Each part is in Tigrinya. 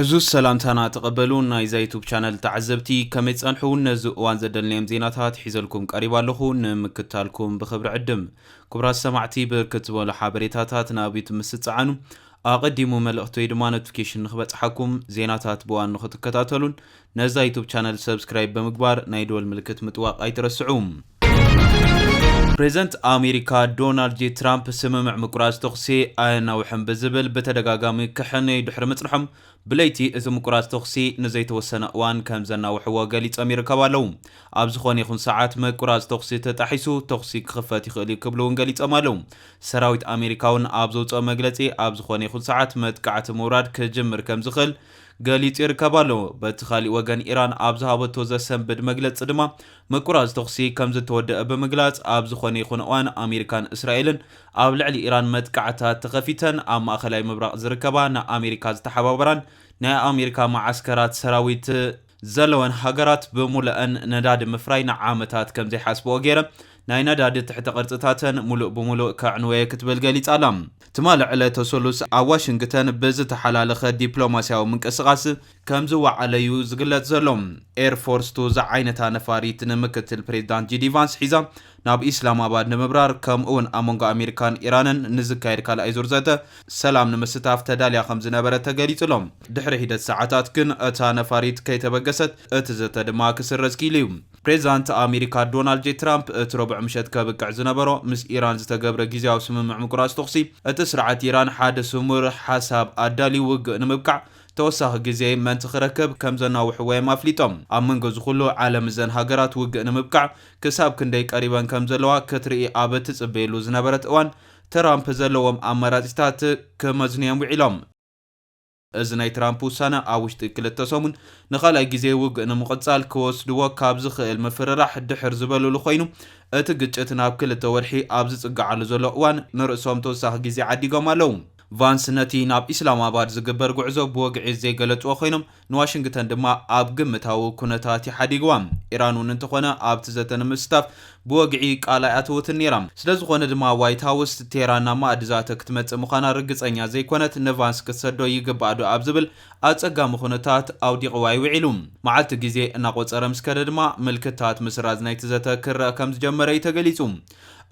عزوز سلامتنا تقبلون نايزا يوتيوب شانل تعزبتي كمي تصنحون نزقوان زدلنيم زيناتات حيزلكم قريبا لخون مكتالكم بخبر عدم كبرا سمعتي بركتبو لحابريتاتات نابيت مستصعنو أقدمو ملأختو يدما نوتيفيكيشن نخبت حكم زيناتات بوان نخط كتاتلون نزا يوتيوب شانل سبسكرايب بمقبار نايدول ملكت متواق اي ترسعوم بريزنت أمريكا دونالد جي ترامب سممع مقراز تخسي آينا وحن بزبل بتدقاقامي كحني دحر مصلحهم بليتي إذا مقراز تخسي نزيت وسنقوان كامزنا وحوا قاليت أمريكا والو أبزخون يخون ساعات مقراز تخسي تتحيسو تخسي كخفاتي خلي كبلون قاليت أمالو سراويت أمريكاون أبزوت أمقلتي أبزخون يخون ساعات متقعت موراد كجمر كامزخل قاليت يركبالو بتخالي وغان إيران أبزهابتو زسنبد مقلت صدما مقراز تخسي كامز تودأ بمقلات أبزخون يخون أوان أمريكان إسرائيل أبلعلي إيران متقعتات تخفيتن أما أخلاي مبراق زركبا نا أمريكا زتحبابران نا أمريكا مع عسكرات سراويت زلوان هاجرات بمولأن نداد مفراينا عامتات كم زي حاسبو غيره ناي نداد تحت قرطتاتن ملؤ بملؤ كعنوية كتبل قاليت عالم تمال على تسولوس واشنطن بز تحلالخ دبلوماسياو منقسقاس كمزو عليو زغلت زلوم اير فورس تو زعينتا نفاريت نمكتل بريزيدنت جي دي فانس حيزا ناب اسلام اباد نمبرار كم اون امونغا امريكان ايرانن نزكايد كالا ايزور زاته سلام نمستاف تداليا خمز نبره تغليصلوم دحر هيدت ساعات كن اتا نفاريت كيتبغست اتزته دما كسرزكيليو بريزيدنت امريكا دونالد جي ترامب اتربع مشت كبقع زنبرو مس ايران زتغبر غيزياو سممع مقراس تخسي اتسرعت ايران حاد سمر حساب ادالي وق نمبقع توسخ غزي من تخركب كمزنا وحوي مافليتم امنغو زخلو عالم زن هاجرات وق نمبقع كساب كندي قريبا كمزلوا كتري ابت صبيلو زنبرت اوان ترامب زلوم امراتات كمزنيام وعلم ازناي ترامب وسنه اوشت كلته سمون نخالاي غزي وق نمقصال كوسدو كابز خيل مفرراح دحر زبلو لخوينو اتغچت ناب كلته ورحي ابز صقعل زلو اوان نرسوم توسخ غزي عديغمالو فانس نتي ناب اسلام اباد زغبر غعزو بوغعي زي غلطو خوينم نواشنطن دما اب گمتاو كونتاتي حديغوام ايرانون انتخونه اب تزتن مستاف بوغعي قالاياتوت نيرام سلازخونه دما وايت هاوس تيرانا ما ادزاته كتمص مخانا رغصنيا زي كونت نفانس كسدو يغبادو ابزبل اصغا مخونتات اودي قواي وعلوم معلت غزي انا قصره مسكره دما ملكتات مسراز نايت زته كره كم جمره يتغليصوم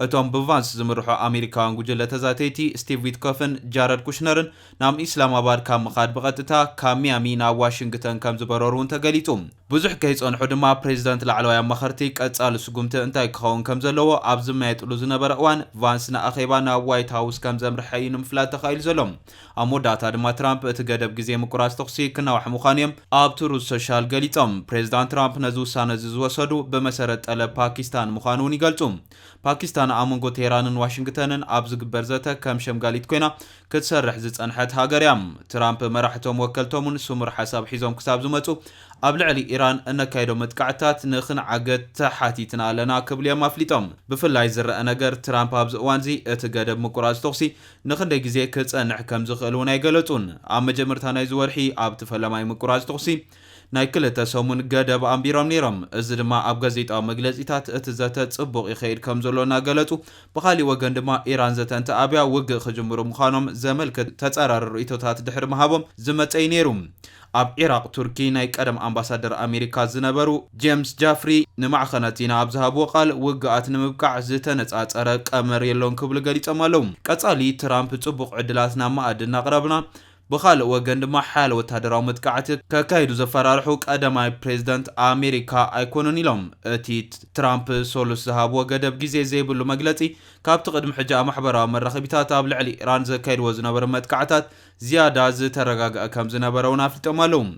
اتوم بفانس زمرحو امريكان غجله تزاتيتي ستيف ويتكوفن جارد كوشنرن نام اسلام اباد كام مخاد بقطتا كاميامي نا واشنطن كم زبررون تغليصوم بزح كيصنحو دما بريزيدنت لعلويا مخرتي قصال سغمت انتاي كون كم زلو ابز ما يطلو زنبر اوان فانسنا اخيبانا وايت هاوس كم زمرحين مفلات تخايل زلوم اموداتا دما ترامب اتغدب غزي مقراس تخسي كنا وح مخانيم ابترو سوشال غليصوم بريزيدنت ترامب نزو سانز وسدو بمسرت على باكستان مخانون يغلصوم باكستان امونغو تيرانن واشنطنن ابز غبرزته كم شمغاليت كوينا كتسرح زصنحت هاجريام ترامب مرحتهم وكلتهم سمر حساب حيزوم كساب زمصو ابلعلي ايران ان كايدو متقعتات نخن عقد حاتيتنا لنا كبليا مافليتهم بفلاي زرأ نجر ترامب ابز وانزي اتغدب مقراز تخسي نخن دي غزي كصنح كم زخلون يغلطون ام جمرتانا يزورحي اب تفلماي مقراز تخسي نايكلتا سومون غدب امبيرام نيرم از دما اب غازيطا مغلصيتات اتزاته صبوق يخيد كمزلونا غلطو بخالي وغن دما ايران زتنت ابيا وغ خجمرو مخانم زملك تصرار ريتوتات دحر مهابم زمصاي نيروم اب عراق تركي ناي قدم امباسادر امريكا زنبرو جيمس جافري نمعخناتينا ابزهابو قال وغات نمبقع زتنصاصره قمر يلون كبل غليصمالو قصالي ترامب صبوق عدلاتنا ما ادنا قربنا بخال وغند ما حال وتادراو متقعت كايدو زفرارحو قدماي بريزيدنت امريكا ايكونوني لوم اتي ترامب سولوس زهابو غدب غزي زيبلو مغلطي كابت قدم حجا محبرا مرخبيتات ابلعلي ايران زكايد وزنبر متقعتات زياده ز ترغاغ كم زنبرون افلطمالوم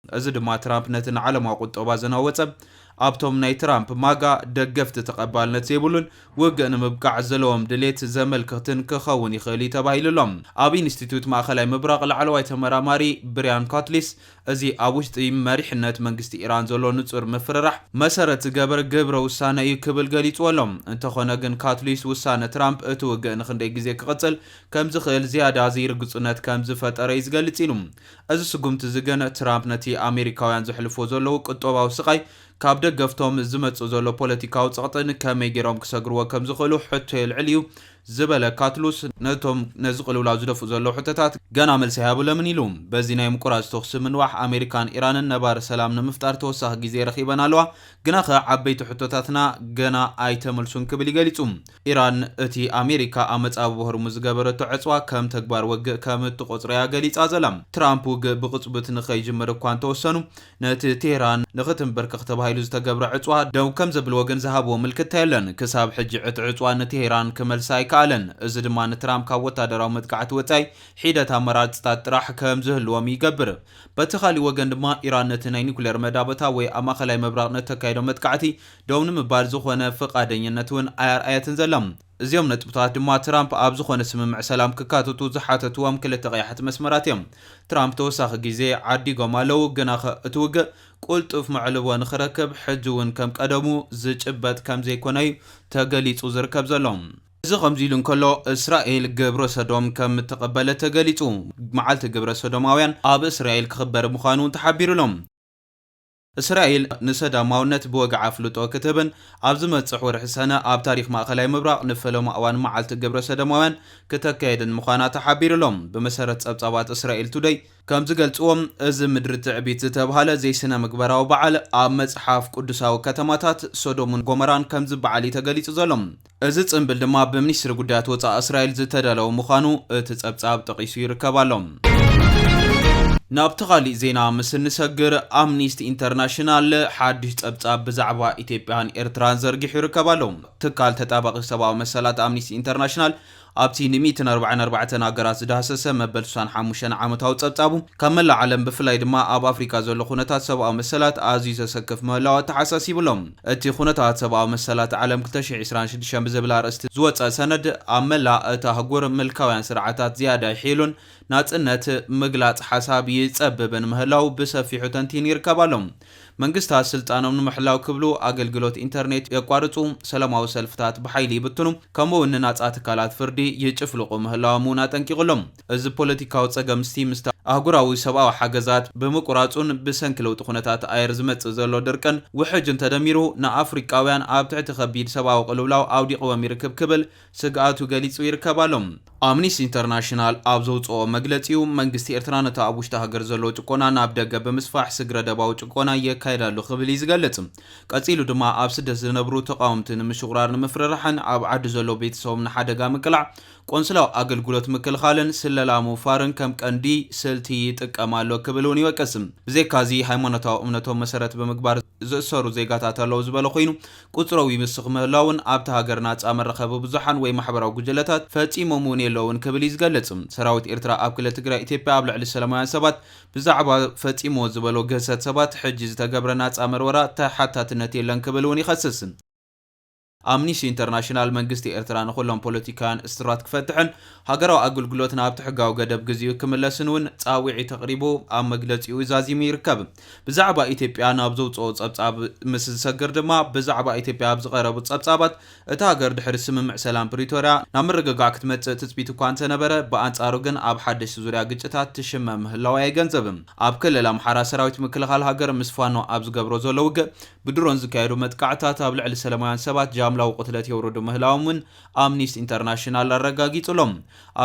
از دما ترامب نتن علم قطبا زناوصب ابتوم ناي ترامب ماغا دغفت تقبالنت يبلون وغن مبقع زلوم دليت زملكتن كخون يخلي تبايللهم اب انستيتوت ماخلاي مبراق العلواي تمراماري بريان كاتليس ازي ابوشتي مريحنت منغست ايران زلو نصر مفررح مسرت جبر وسانه يكبل غليصولم انت خنغن كاتليس وسانه ترامب اتوغن خندي غزي كقصل كم زخل زياده زيرغصنت كم زفطر يزغلصيلم از سغمت زغن ترامب نتي امريكاوያን زحلفو زلو قطباو سقاي كاب دغفتهم زمصو زلو بوليتيكاو صقطن كمي غيروم كسغرو كم زخلو حتى العليو ዝበለ ካትሉስ ነቶም ነዝቅልውላው ዝደፉ ዘሎ ሕተታት ገና መልሲ ያብለምን ኢሉ በዚ ናይ ምቁራጽ ተኽሲ ምንዋሕ ኣሜሪካን ኢራንን ነባር ሰላም ንምፍጣር ተወሳኺ ግዜ ረኺበን ኣለዋ ግና ዓበይቲ ሕቶታትና ገና ኣይተመልሱን ክብል ይገሊጹ ኢራን እቲ ኣሜሪካ ኣመጻብ በህርሙዝ ዝገበረቶ ዕጽዋ ከም ተግባር ወግእ ከም እትቆጽረያ ገሊጻ ዘላ ትራምፕ ብቅጽበት ንኸይጅምር እኳ እንተወሰኑ ነቲ ቴህራን ንኽትንበርክኽ ተባሂሉ ዝተገብረ ዕጽዋ ደው ከም ዘብል ወገን ዝሃብዎ ምልክት የለን ክሳብ ሕጂ እቲ ዕጽዋ ንቴህራን ክመልሳ ኣይከኣለን እዚ ድማ ንትራምፕ ካብ ወታደራዊ መጥቃዕቲ ወጻኢ ሒደት ኣመራጽታት ጥራሕ ከም ዝህልዎም ይገብር በቲ ኻሊእ ወገን ድማ ኢራን ነቲ ናይ ኒኩሌር መዳበታ ወይ ኣብ ማእኸላይ ምብራቕ ነተካይዶ መጥቃዕቲ ደው ንምባል ዝኾነ ፍቃደኝነት እውን ኣያርኣየትን ዘላ እዚኦም ነጥብታት ድማ ትራምፕ ኣብ ዝኾነ ስምምዕ ሰላም ክካተቱ ዝሓተትዎም ክልተ ቀያሕቲ መስመራት እዮም ትራምፕ ተወሳኺ ግዜ ዓዲጎም ኣለዉ ግና እቲ ውግእ ቁልጡፍ መዕልቦ ንኽረክብ ሕጂ እውን ከም ቀደሙ ዝጭበጥ ከም ዘይኮነ ተገሊጹ ዝርከብ ዘሎ እዚ ከምዚ ኢሉ እንከሎ እስራኤል ግብረ ሰዶም ከም ተቐበለ ተገሊጹ መዓልቲ ግብረ ሰዶማውያን ኣብ እስራኤል ክኽበር ምዃኑ ተሓቢሩሎም እስራኤል ንሰዳማውነት ብወግዓ ፍልጦ ክትብን ኣብ ዝመጽእ ወርሒ ሰነ ኣብ ታሪኽ ማእኸላይ ምብራቕ ንፈለማ እዋን መዓልቲ ግብረ ሰዶማውያን ከተካየድን ምዃና ተሓቢሩሎም ብመሰረት ጸብጻባት እስራኤል ቱደይ ከም ዝገልጽዎም እዚ ምድሪ ትዕቢት ዝተባሃለ ዘይስነ ምግበራዊ በዓል ኣብ መጽሓፍ ቅዱሳዊ ከተማታት ሶዶምን ጎሞራን ከም ዝበዓል ተገሊጹ ዘሎም እዚ ጽምብል ድማ ብሚኒስትሪ ጉዳያት ወጻኢ እስራኤል ዝተዳለወ ምዃኑ እቲ ጸብጻብ ጠቒሱ ይርከባሎም ናብቲ ኻሊእ ዜና ምስ ንሰግር ኣምኒስቲ ኢንተርናሽናል ሓድሽ ጸብጻብ ብዛዕባ ኢትዮጵያን ኤርትራን ዘርጊሑ ይርከባሎ ትካል ተጣባቂ ሰብኣዊ መሰላት ኣምኒስቲ ኢንተርናሽናል ኣብቲ ን144 ሃገራት ዝዳሰሰ መበል 65 ዓመታዊ ጸብጻቡ ካብ መላእ ዓለም ብፍላይ ድማ ኣብ ኣፍሪካ ዘሎ ኩነታት ሰብኣዊ መሰላት ኣዝዩ ዘሰክፍ ምህላው ተሓሳሲብሎም እቲ ኩነታት ሰብኣዊ መሰላት ዓለም 2026 ብዝብል ኣርእስቲ ዝወፀ ሰነድ ኣብ መላእ እቲ ኣህጉር ምልካውያን ስርዓታት ዝያዳ ይሒሉን ናጽነት ምግላጽ ሓሳብ ይጸብብን ምህላው ብሰፊሑ ተንቲን ይርከባሎም መንግስታት ስልጣኖም ንምሕላው ክብሉ ኣገልግሎት ኢንተርኔት የቋርጹ ሰላማዊ ሰልፍታት ብሓይሊ ይብትኑ ከምኡውን ናጻ ትካላት ፍርዲ ይጭፍልቁ ምህላዎም እውን ኣጠንቂቑሎም እዚ ፖለቲካዊ ጸገምስቲ ምስታ ኣህጉራዊ ሰብኣዊ ሓገዛት ብምቁራጹን ብሰንኪ ለውጢ ኩነታት ኣየር ዝመጽእ ዘሎ ድርቅን ውሕጅን ተደሚሩ ንኣፍሪቃውያን ኣብ ትሕቲ ከቢድ ሰብኣዊ ቅልውላው ኣውዲቕዎም ይርከብ ክብል ስግኣቱ ገሊጹ ይርከባሎም ኣምኒስቲ ኢንተርናሽናል ኣብ ዘውፅኦ መግለጺኡ መንግስቲ ኤርትራ ነቲ ኣብ ውሽጢ ሃገር ዘሎ ጭቆና ናብ ደገ ብምስፋሕ ስግረ ደባዊ ጭቆና የካይዳሉ ክብል ይዝገልጽ ቀጺሉ ድማ ኣብ ስደት ዝነብሩ ተቃውምቲ ንምሽቁራር ንምፍርራሕን ኣብ ዓዲ ዘሎ ቤተሰቦም ንሓደጋ ምቅላዕ ቆንስላዊ ኣገልግሎት ምክልኻልን ስለላ ምውፋርን ከም ቀንዲ ስልቲ ይጥቀማሉ ክብል እውን ይወቅስ ብዘይካዚ ሃይማኖታዊ እምነቶም መሰረት ብምግባር ዝእሰሩ ዜጋታት ኣለዉ ዝበለ ኮይኑ ቁጽራዊ ይምስኽ ምህላውን ኣብቲ ሃገር ናጻ መራኸቢ ብዙሓን ወይ ማሕበራዊ ጉጅለታት ፈጺሞም እውን የለውን ክብል ይዝገልጽ ሰራዊት ኤርትራ ኣብ ክልል ትግራይ ኢትዮጵያ ኣብ ልዕሊ ሰላማውያን ሰባት ብዛዕባ ፈጺሞ ዝበሎ ገሰት ሰባት ሕጂ ዝተገብረ ናጻ መርወራ ተሓታትነት የለን ክብል እውን ይኸስስ ኣምኒስቲ ኢንተርናሽናል መንግስቲ ኤርትራ ንኹሎም ፖለቲካውያን እስራት ክፈትሕን ሃገራዊ ኣገልግሎት ናብ ትሕጋዊ ገደብ ግዚኡ ክምለስን እውን ጻዊዒ ተቕሪቡ ኣብ መግለጺኡ ዛዚሙ ይርከብ ብዛዕባ ኢትዮጵያ ናብ ዘውፅኦ ጸብጻብ ምስ ዝሰግር ድማ ብዛዕባ ኢትዮጵያ ኣብ ዝቐረቡ ጸብጻባት እቲ ሃገር ድሕሪ ስምምዕ ሰላም ፕሪቶሪያ ናብ ምርግጋዕ ክትመጽእ ትጽቢት እኳ እንተነበረ ብኣንጻሩ ግን ኣብ ሓድሽ ዙርያ ግጭታት ትሽመ ምህላው ኣይገንዘብም ኣብ ክልል ኣምሓራ ሰራዊት ምክልኻል ሃገር ምስ ፋኖ ኣብ ዝገብሮ ዘሎ ውግእ ብድሮን ዝካየዱ መጥቃዕታት ኣብ ልዕሊ ሰላማውያን ሰባት ላው ቁትለት የውርዱ ምህላውን ኣምኒስቲ ኢንተርናሽናል አረጋጊጹሎም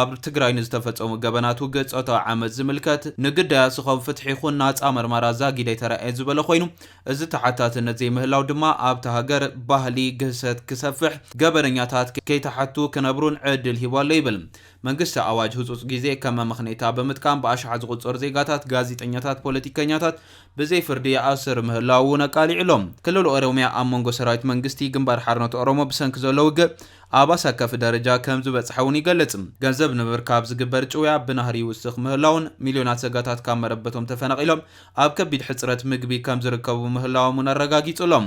ኣብ ትግራይ ንዝተፈጸሙ ገበናት ውግእ ጾታዊ ዓመት ዝምልከት ንግዳይ ስኾም ፍትሒ ይኹን ናጻ መርመራ ዛጊዳይ ተራእየ ዝበለ ኮይኑ እዚ ተሓታትነት ዘይምህላው ድማ ኣብቲ ሃገር ባህሊ ግህሰት ክሰፍሕ ገበረኛታት ከይተሓቱ ክነብሩን ዕድል ሂቦሎ ይብል መንግስቲ ኣዋጅ ህጹጽ ግዜ ከም መምኽኔታ ብምጥቃም ብኣሽሓ ዝቁጸሩ ዜጋታት ጋዜጠኛታት ፖለቲከኛታት ብዘይ ፍርዲ ይኣስር ምህላው ነቃሊዕሎም ክልል ኦሮሚያ ኣብ መንጎ ሰራዊት መንግስቲ ግንባር ሓርነት ኦሮሞ ብሰንኪ ዘሎ ውግእ ኣብ ኣሳካፊ ደረጃ ከም ዝበጽሐውን ይገልጽ ገንዘብ ንምርካብ ዝግበር ጭውያ ብናህሪ ይውስኽ ምህላውን ሚልዮናት ሰጋታት ካብ መረበቶም ተፈናቂሎም ኣብ ከቢድ ሕጽረት ምግቢ ከም ዝርከቡ ምህላዎም አረጋጊጹሎም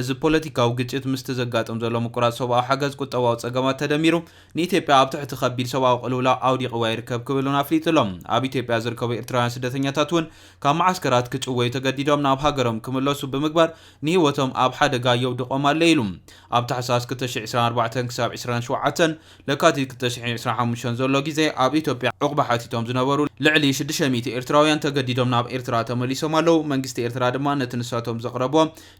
እዚ ፖለቲካዊ ግጭት ምስ ተዘጋጠም ዘሎ ምቁራጽ ሰብኣዊ ሓገዝ ቁጠባዊ ጸገማት ተደሚሩ ንኢትዮጵያ ኣብ ትሕቲ ከቢድ ሰብኣዊ ቅልውላው ኣውዲቕዋ ይርከብ ክብሉን ኣፍሊጡሎም ኣብ ኢትዮጵያ ዝርከቡ ኤርትራውያን ስደተኛታት እውን ካብ ማዓስከራት ክጭወዩ ተገዲዶም ናብ ሃገሮም ክምለሱ ብምግባር ንህይወቶም ኣብ ሓደጋ የውድቖም ኣለ ኢሉ ኣብ ታሕሳስ 2024 ክሳብ 27 ለካቲት 2025 ዘሎ ግዜ ኣብ ኢትዮጵያ ዕቁባ ሓቲቶም ዝነበሩ ልዕሊ 600 ኤርትራውያን ተገዲዶም ናብ ኤርትራ ተመሊሶም ኣለው። መንግስቲ ኤርትራ ድማ ነቲ ንሳቶም ዘቕረቦ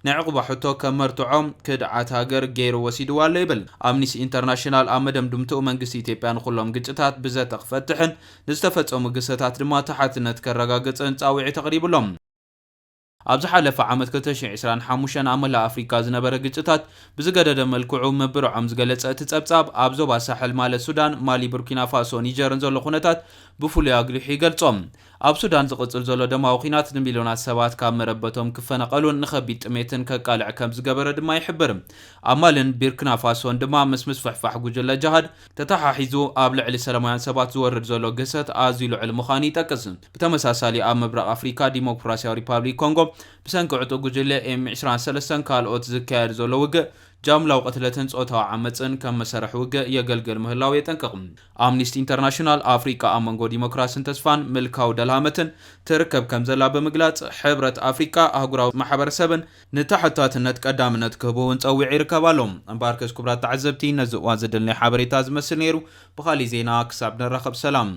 ናይ ዕቁባ ሕቶ ከም መርትዖም ክድዓት ሃገር ገይሩ ወሲድዋ ኣሎ ይብል። ኣምኒስቲ ኢንተርናሽናል ኣብ መደምድምትኡ መንግስቲ ኢትዮጵያ ንኩሎም ግጭታት ብዘት ክፈትሕን ንዝተፈጸሙ ግሰታት ድማ ተሓትነት ከረጋግፅን ጻውዒት ተቕሪብሎም። ኣብ ዝሓለፈ ዓመት 2025 ኣብ መላእ ኣፍሪካ ዝነበረ ግጭታት ብዝገደደ መልክዑ ምብርዖም ዝገለጸ እቲ ጸብጻብ ኣብ ዞባ ሳሕል ማለት ሱዳን፣ ማሊ፣ ቡርኪና ፋሶ፣ ኒጀርን ዘሎ ኩነታት ብፍሉይ ኣግሊሑ ይገልጾም። ኣብ ሱዳን ዝቕጽል ዘሎ ደማዊ ኩናት ንሚልዮናት ሰባት ካብ መረበቶም ክፈነቐሉን ንኸቢድ ጥሜትን ከቃልዕ ከም ዝገበረ ድማ ይሕብር። ኣብ ማልን ቡርኪና ፋሶን ድማ ምስ ምስፍሕፋሕ ጉጅለ ጃሃድ ተተሓሒዙ ኣብ ልዕሊ ሰላማውያን ሰባት ዝወርድ ዘሎ ግሰት ኣዝዩ ልዑል ምዃኑ ይጠቅስ። ብተመሳሳሊ ኣብ ምብራቕ ኣፍሪካ ዲሞክራስያዊ ሪፓብሊክ ኮንጎ ብሰንኪ ዕጡቕ ጉጅለ M23 ካልኦት ዝካየድ ዘሎ ውግእ ጃምላው ቅትለትን ጾታዊ ዓመፅን ከም መሰረሕ ውግእ የገልግል ምህላው የጠንቅቕ። ኣምኒስቲ ኢንተርናሽናል ኣፍሪካ ኣብ መንጎ ዲሞክራስን ተስፋን ምልካው ደልሃመትን ትርከብ ከም ዘላ ብምግላጽ ሕብረት ኣፍሪካ ኣህጉራዊ ማሕበረሰብን ንተሓታትነት ቀዳምነት ክህቡን ፀዊዑ ይርከብ ኣሎ። እምበኣር ክቡራት ተዓዘብቲ ነዚ እዋን ዘደልናይ ሓበሬታ ዝመስል ነይሩ። ብኻሊእ ዜና ክሳብ ንራኸብ ሰላም።